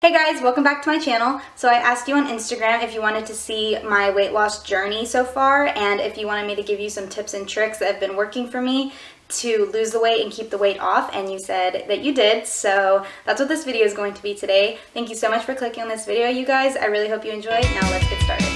Hey guys, welcome back to my channel. So I asked you on Instagram if you wanted to see my weight loss journey so far and if you wanted me to give you some tips and tricks that have been working for me to lose the weight and keep the weight off, and you said that you did, so that's what this video is going to be today. Thank you so much for clicking on this video, you guys. I really hope you enjoy it. Now let's get started.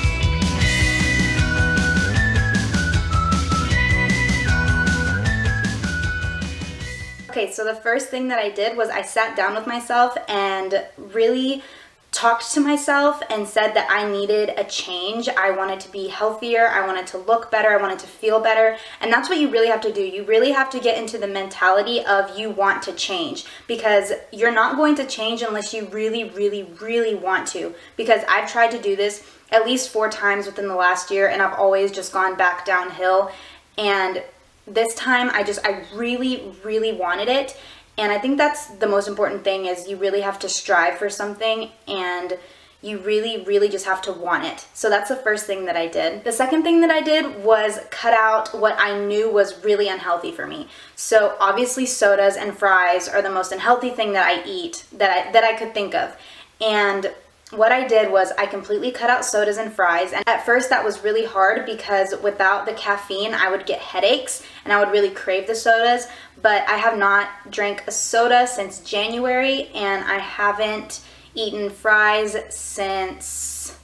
Okay, so the first thing that I did was I sat down with myself and really talked to myself and said that I needed a change. I wanted to be healthier, I wanted to look better, I wanted to feel better, and that's what you really have to do. You really have to get into the mentality of you want to change, because you're not going to change unless you really want to, because I've tried to do this at least 4 times within the last year and I've always just gone back downhill, and this time I really wanted it. And I think that's the most important thing, is you really have to strive for something and you really just have to want it. So that's the first thing that I did. The second thing that I did was cut out what I knew was really unhealthy for me. So obviously sodas and fries are the most unhealthy thing that I eat that I could think of. And what I did was I completely cut out sodas and fries, and at first that was really hard because without the caffeine I would get headaches and I would really crave the sodas, but I have not drank a soda since January and I haven't eaten fries since,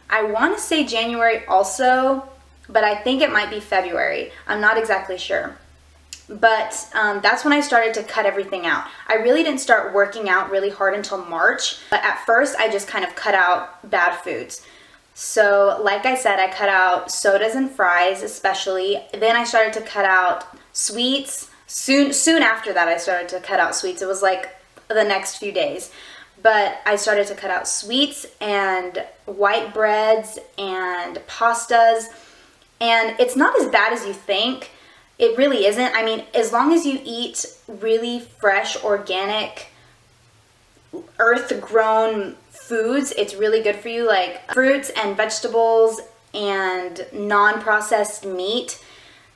I want to say January also, but I think it might be February. I'm not exactly sure. But that's when I started to cut everything out. I really didn't start working out really hard until March, but at first I just kind of cut out bad foods. So like I said, I cut out sodas and fries especially. Then I started to cut out sweets. Soon after that I started to cut out sweets. It was like the next few days. But I started to cut out sweets and white breads and pastas. And it's not as bad as you think. It really isn't. I mean, as long as you eat really fresh, organic, earth-grown foods, it's really good for you, like fruits and vegetables and non-processed meat.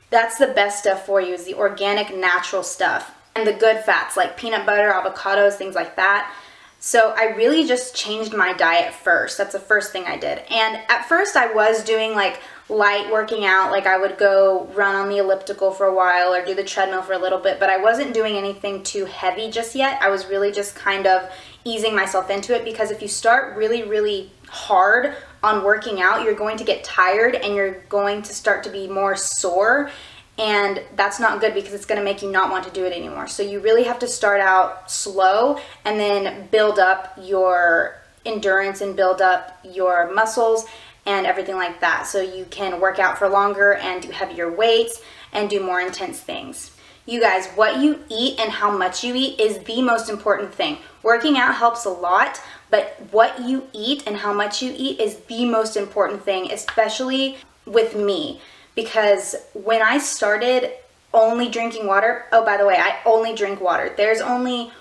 That's the best stuff for you, is the organic, natural stuff. And the good fats, like peanut butter, avocados, things like that. So I really just changed my diet first. That's the first thing I did. And at first I was doing like light working out, like I would go run on the elliptical for a while or do the treadmill for a little bit, but I wasn't doing anything too heavy just yet. I was really just kind of easing myself into it, because if you start really hard on working out, you're going to get tired and you're going to start to be more sore. And that's not good, because it's going to make you not want to do it anymore. So you really have to start out slow and then build up your endurance and build up your muscles and everything like that, so you can work out for longer and do heavier weights and do more intense things. You guys, what you eat and how much you eat is the most important thing. Working out helps a lot, but what you eat and how much you eat is the most important thing, especially with me. Because when I started only drinking water, oh, by the way, I only drink water. There's only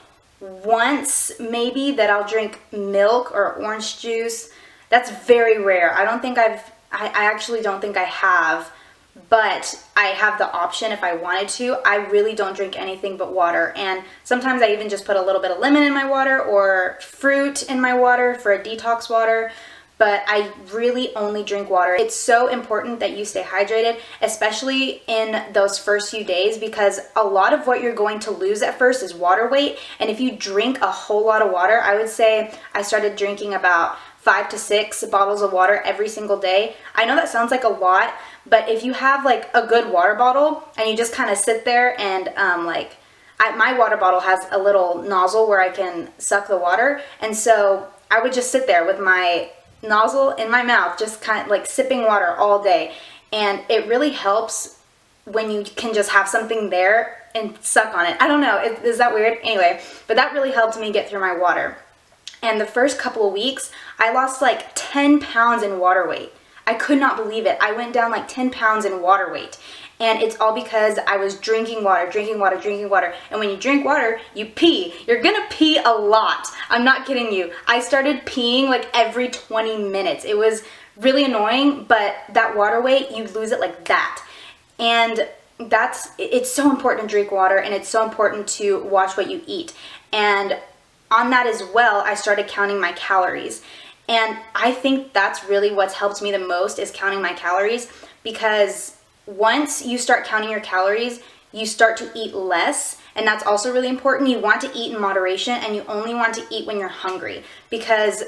once maybe that I'll drink milk or orange juice. That's very rare. I actually don't think I have, but I have the option if I wanted to. I really don't drink anything but water. And sometimes I even just put a little bit of lemon in my water or fruit in my water for a detox water. But I really only drink water. It's so important that you stay hydrated, especially in those first few days, because a lot of what you're going to lose at first is water weight. And if you drink a whole lot of water, I would say I started drinking about 5 to 6 bottles of water every single day. I know that sounds like a lot, but if you have like a good water bottle and you just kind of sit there and my water bottle has a little nozzle where I can suck the water. And so I would just sit there with my nozzle in my mouth, just kind of like sipping water all day. And it really helps when you can just have something there and suck on it. I don't know, is that weird? Anyway, but that really helped me get through my water. And the first couple of weeks, I lost like 10 pounds in water weight. I could not believe it. I went down like 10 pounds in water weight. And it's all because I was drinking water. And when you drink water, you pee. You're gonna pee a lot. I'm not kidding you. I started peeing like every 20 minutes. It was really annoying, but that water weight, you lose it like that. And it's so important to drink water, and it's so important to watch what you eat. And on that as well, I started counting my calories. And I think that's really what's helped me the most, is counting my calories, because once you start counting your calories, you start to eat less. And that's also really important. You want to eat in moderation, and you only want to eat when you're hungry. Because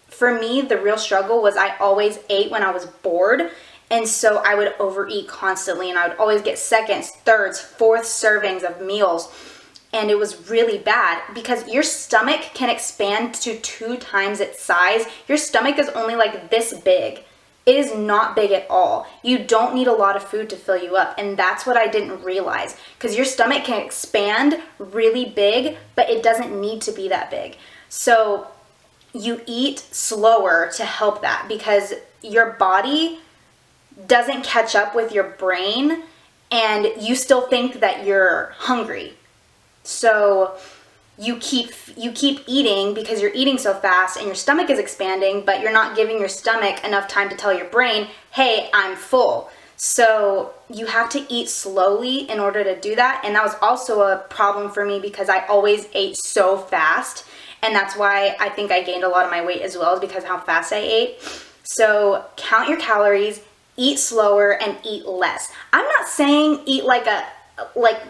for me, the real struggle was I always ate when I was bored. And so I would overeat constantly, and I would always get seconds, thirds, fourth servings of meals. And it was really bad, because your stomach can expand to 2 times its size. Your stomach is only like this big. It is not big at all. You don't need a lot of food to fill you up. And that's what I didn't realize, because your stomach can expand really big, but it doesn't need to be that big. So you eat slower to help that, because your body doesn't catch up with your brain, and you still think that you're hungry. So you keep eating because you're eating so fast, and your stomach is expanding, but you're not giving your stomach enough time to tell your brain, hey, I'm full. So you have to eat slowly in order to do that. And that was also a problem for me, because I always ate so fast. And that's why I think I gained a lot of my weight as well, is because of how fast I ate. So count your calories, eat slower, and eat less. I'm not saying eat like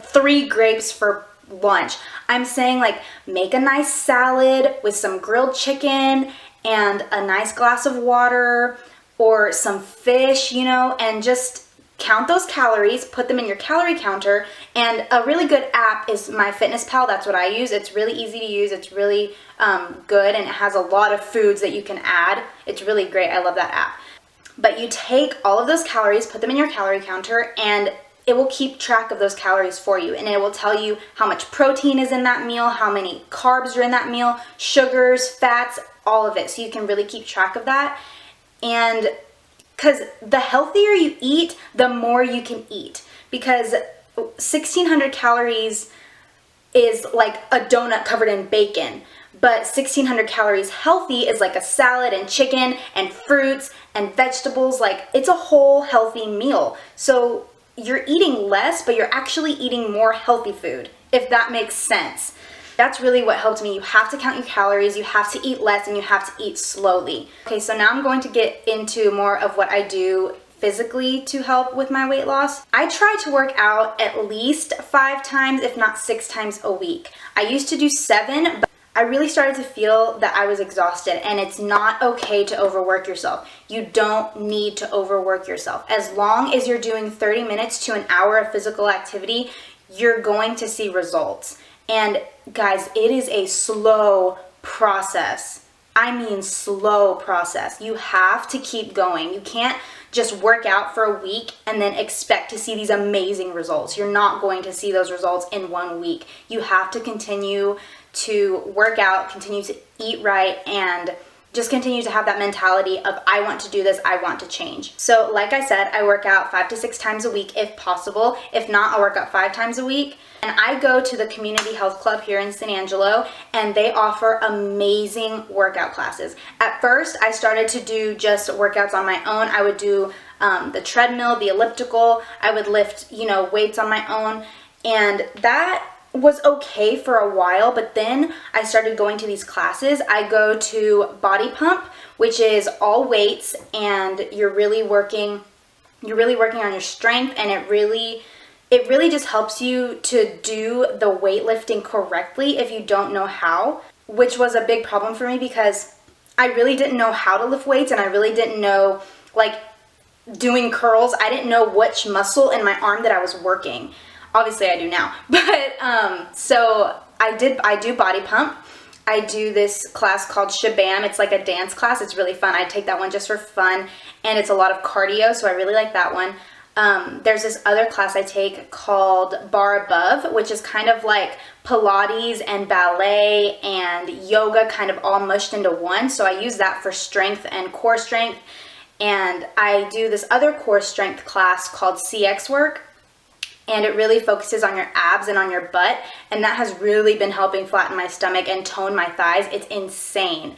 3 grapes for lunch. I'm saying like make a nice salad with some grilled chicken and a nice glass of water or some fish, and just count those calories, put them in your calorie counter. And a really good app is MyFitnessPal. That's what I use. It's really easy to use. It's really good, and it has a lot of foods that you can add. It's really great. I love that app. But you take all of those calories, put them in your calorie counter, and it will keep track of those calories for you. And it will tell you how much protein is in that meal, how many carbs are in that meal, sugars, fats, all of it. So you can really keep track of that. And because the healthier you eat, the more you can eat. Because 1,600 calories is like a donut covered in bacon. But 1,600 calories healthy is like a salad and chicken and fruits and vegetables. Like, it's a whole healthy meal. So you're eating less, but you're actually eating more healthy food, if that makes sense. That's really what helped me. You have to count your calories, you have to eat less, and you have to eat slowly. Okay, so now I'm going to get into more of what I do physically to help with my weight loss. I try to work out at least 5 times, if not 6 times a week. I used to do 7, but I really started to feel that I was exhausted, and it's not okay to overwork yourself. You don't need to overwork yourself. As long as you're doing 30 minutes to an hour of physical activity, you're going to see results. And guys, it is a slow process. I mean slow process. You have to keep going. You can't just work out for a week and then expect to see these amazing results. You're not going to see those results in 1 week. You have to continue to work out, continue to eat right, and just continue to have that mentality of, I want to do this, I want to change. So like I said, I work out 5 to 6 times a week if possible. If not, I'll work out 5 times a week. And I go to the Community Health Club here in San Angelo, and they offer amazing workout classes. At first, I started to do just workouts on my own. I would do the treadmill, the elliptical. I would lift, weights on my own. And that was okay for a while, but then I started going to these classes. I go to Body Pump, which is all weights, and you're really working on your strength, and it really just helps you to do the weightlifting correctly if you don't know how, which was a big problem for me because I really didn't know how to lift weights, and I really didn't know, like, doing curls. I didn't know which muscle in my arm that I was working. Obviously I do now, but so I do Body Pump. I do this class called Shabam. It's like a dance class. It's really fun. I take that one just for fun, and it's a lot of cardio, so I really like that one. There's this other class I take called Bar Above, which is kind of like Pilates and ballet and yoga kind of all mushed into one, so I use that for strength and core strength. And I do this other core strength class called CX Work, and it really focuses on your abs and on your butt, and that has really been helping flatten my stomach and tone my thighs. It's insane.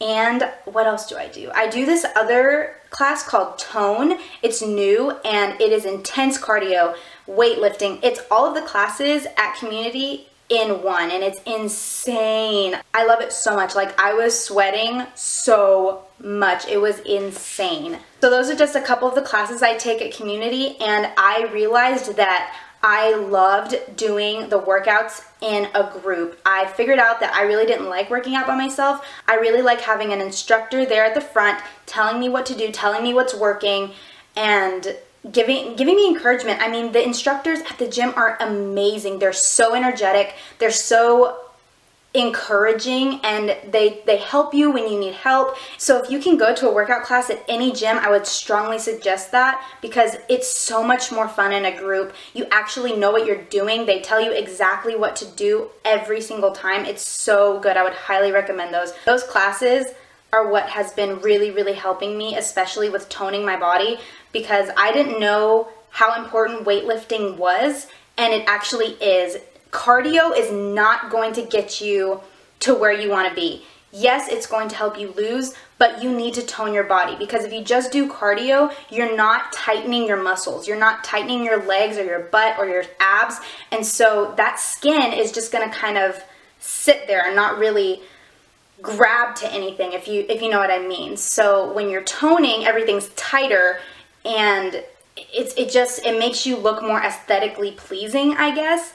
And what else do? I do this other class called Tone. It's new, and it is intense cardio, weightlifting. It's all of the classes at Community in one, and it's insane. I love it so much. Like, I was sweating so much. It was insane. So those are just a couple of the classes I take at Community, and I realized that I loved doing the workouts in a group. I figured out that I really didn't like working out by myself. I really like having an instructor there at the front telling me what to do, telling me what's working, and giving me encouragement. I mean, the instructors at the gym are amazing. They're so energetic. They're so encouraging, and they help you when you need help. So if you can go to a workout class at any gym, I would strongly suggest that, because it's so much more fun in a group. You actually know what you're doing. They tell you exactly what to do every single time. It's so good. I would highly recommend those. Those classes are what has been really, really helping me, especially with toning my body, because I didn't know how important weightlifting was, and it actually is. Cardio is not going to get you to where you want to be. Yes, it's going to help you lose, but you need to tone your body, because if you just do cardio, you're not tightening your muscles. You're not tightening your legs or your butt or your abs, and so that skin is just going to kind of sit there and not really grab to anything, if you know what I mean. So when you're toning, everything's tighter, and it makes you look more aesthetically pleasing, I guess.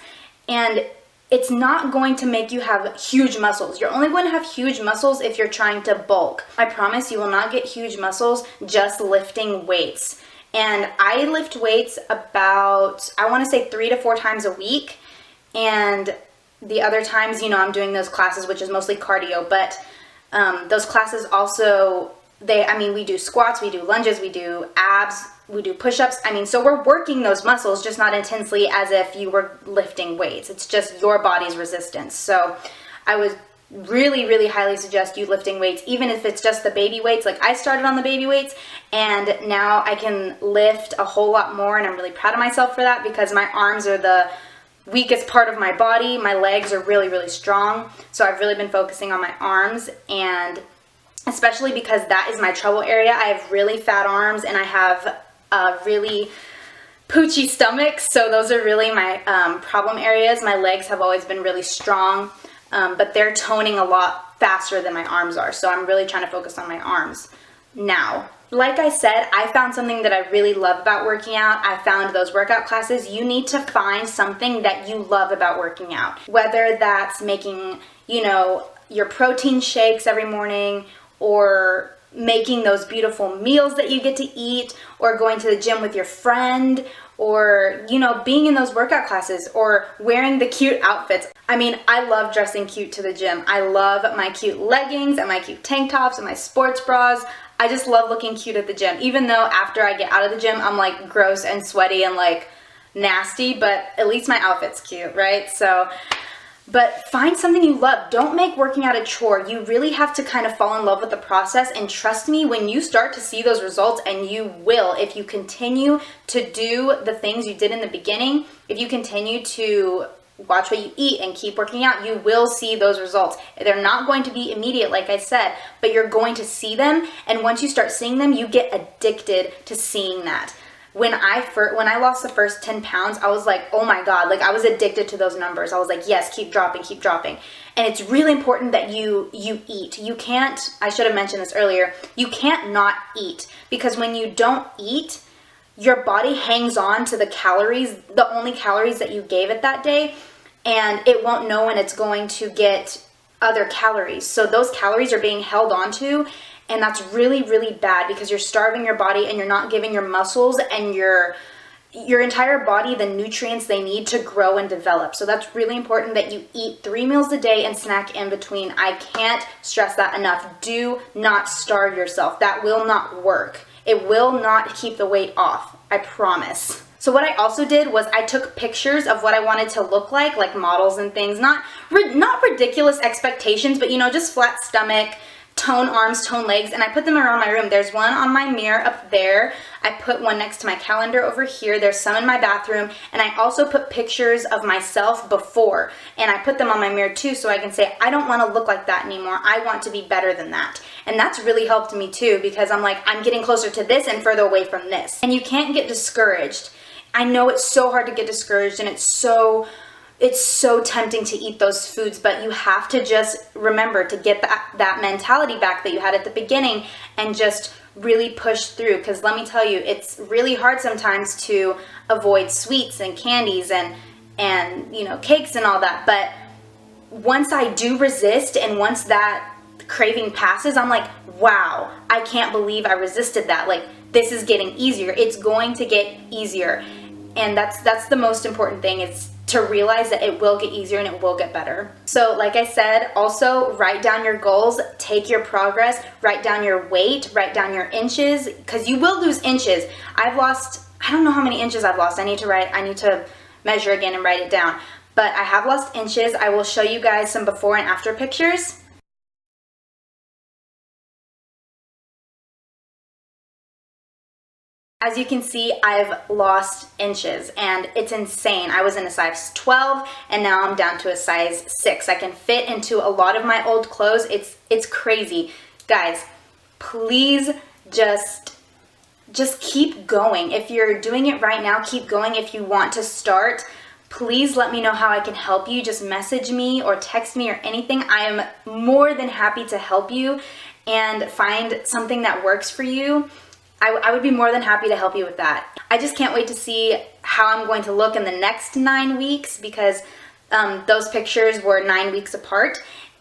And it's not going to make you have huge muscles. You're only going to have huge muscles if you're trying to bulk. I promise you will not get huge muscles just lifting weights. And I lift weights about, I want to say 3 to 4 times a week. And the other times, I'm doing those classes, which is mostly cardio. But those classes also, we do squats, we do lunges, we do abs, we do push-ups. So we're working those muscles, just not intensely as if you were lifting weights. It's just your body's resistance. So I would really, really highly suggest you lifting weights, even if it's just the baby weights. Like, I started on the baby weights, and now I can lift a whole lot more, and I'm really proud of myself for that, because my arms are the weakest part of my body. My legs are really, really strong. So I've really been focusing on my arms, and especially because that is my trouble area. I have really fat arms, and I have a really poochy stomach, so those are really my problem areas. My legs have always been really strong, but they're toning a lot faster than my arms are, so I'm really trying to focus on my arms now. Like I said, I found something that I really love about working out. I found those workout classes. You need to find something that you love about working out, whether that's making, your protein shakes every morning, or making those beautiful meals that you get to eat, or going to the gym with your friend, or, being in those workout classes, or wearing the cute outfits. I love dressing cute to the gym. I love my cute leggings and my cute tank tops and my sports bras. I just love looking cute at the gym, even though after I get out of the gym, I'm like gross and sweaty and like nasty, but at least my outfit's cute, right? But find something you love. Don't make working out a chore. You really have to kind of fall in love with the process, and trust me, when you start to see those results, and you will, if you continue to do the things you did in the beginning, if you continue to watch what you eat and keep working out, you will see those results. They're not going to be immediate, like I said, but you're going to see them, and once you start seeing them, you get addicted to seeing that. When I lost the first 10 pounds, I was like, oh my God, like I was addicted to those numbers. I was like, yes, keep dropping. And it's really important that you eat. You can't, I should have mentioned this earlier, you can't not eat, because when you don't eat, your body hangs on to the calories, the only calories that you gave it that day, and it won't know when it's going to get other calories. So those calories are being held onto, and that's really, really bad, because you're starving your body and you're not giving your muscles and your entire body the nutrients they need to grow and develop. So that's really important that you eat 3 meals a day and snack in between. I can't stress that enough. Do not starve yourself. That will not work. It will not keep the weight off. I promise. So what I also did was I took pictures of what I wanted to look like models and things. Not ridiculous expectations, but just flat stomach, tone arms, tone legs, and I put them around my room. There's one on my mirror up there. I put one next to my calendar over here. There's some in my bathroom, and I also put pictures of myself before, and I put them on my mirror too, so I can say, I don't want to look like that anymore. I want to be better than that. And that's really helped me too, because I'm like, I'm getting closer to this and further away from this. And you can't get discouraged. I know it's so hard to get discouraged, and it's so it's so tempting to eat those foods, but you have to just remember to get that mentality back that you had at the beginning and just really push through. Because let me tell you, it's really hard sometimes to avoid sweets and candies and you know, cakes and all that. But once I do resist and once that craving passes, I'm like, wow, I can't believe I resisted that. Like, this is getting easier. It's going to get easier. And that's the most important thing, is to realize that it will get easier and it will get better. So like I said, also write down your goals, take your progress, write down your weight, write down your inches, because you will lose inches. I've lost, I don't know how many inches I've lost. I need to measure again and write it down. But I have lost inches. I will show you guys some before and after pictures. As you can see, I've lost inches and it's insane. I was in a size 12 and now I'm down to a size 6. I can fit into a lot of my old clothes. It's crazy. Guys, please just keep going. If you're doing it right now, keep going. If you want to start, please let me know how I can help you. Just message me or text me or anything. I am more than happy to help you and find something that works for you. I would be more than happy to help you with that. I just can't wait to see how I'm going to look in the next 9 weeks, because those pictures were 9 weeks apart,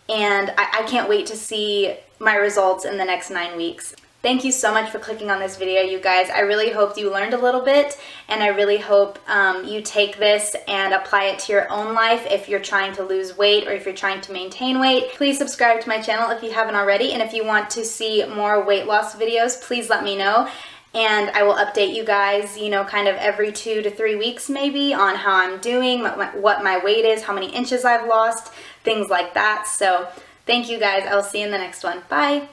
and I can't wait to see my results in the next 9 weeks. Thank you so much for clicking on this video, you guys. I really hope you learned a little bit, and I really hope you take this and apply it to your own life if you're trying to lose weight or if you're trying to maintain weight. Please subscribe to my channel if you haven't already, and if you want to see more weight loss videos, please let me know. And I will update you guys, you know, kind of every 2 to 3 weeks maybe on how I'm doing, what my weight is, how many inches I've lost, things like that. So thank you guys. I will see you in the next one. Bye.